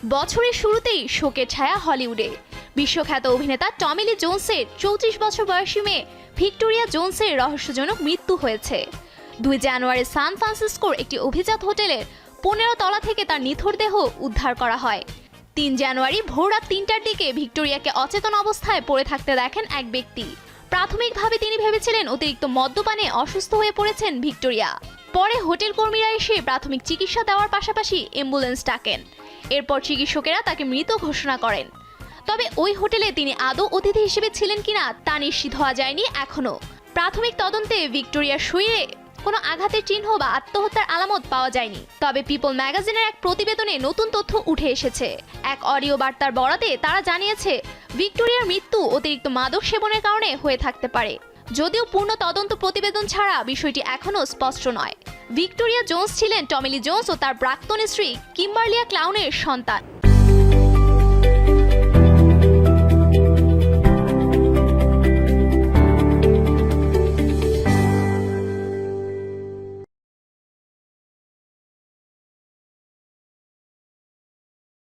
বছরের শুরুতেই শোকের ছায়া হলিউডে। বিশ্বখ্যাত অভিনেতা টমি লি জোনসের 34 বছর বয়সী মেয়ে ভিক্টোরিয়া জোনসের রহস্যজনক মৃত্যু হয়েছে। 2 জানুয়ারি সান ফ্রান্সিসকোর একটি অভিজাত হোটেলের 15 তলা থেকে তার নিথর দেহ উদ্ধার করা হয়। 3 জানুয়ারি ভোররাত 3টার দিকে ভিক্টোরিয়াকে অচেতন অবস্থায় পড়ে থাকতে দেখেন এক ব্যক্তি। প্রাথমিকভাবে তিনি ভেবেছিলেন অতিরিক্ত মদ্যপানে অসুস্থ হয়ে পড়েছেন ভিক্টোরিয়া। পরে হোটেল কর্মীরা এসে প্রাথমিক চিকিৎসা দেওয়ার পাশাপাশি অ্যাম্বুলেন্স ডাকেন। এরপর চিকিৎসকেরা তাকে মৃত ঘোষণা করেন। তবে ওই হোটেলে তিনি আদৌ অতিথি হিসেবে ছিলেন কিনা তা নিশ্চিত হওয়া যায়নি এখনো। প্রাথমিক তদন্তে ভিক্টোরিয়ার শরীরে কোনো আঘাতের চিহ্ন বা আত্মহত্যার আলামত পাওয়া যায়নি। তবে পিপল ম্যাগাজিনের এক প্রতিবেদনে নতুন তথ্য উঠে এসেছে। এক অডিও বার্তার বরাতে তারা জানিয়েছে ভিক্টোরিয়ার মৃত্যু অতিরিক্ত মাদক সেবনের কারণে হয়ে থাকতে পারে। যদিও পূর্ণ তদন্ত প্রতিবেদন ছাড়া বিষয়টি এখনও স্পষ্ট নয়। ভিক্টোরিয়া জোনস ছিলেন টমি লি জোনস ও তার প্রাক্তন স্ত্রী কিম্বারলিয়া ক্লাউনের সন্তান।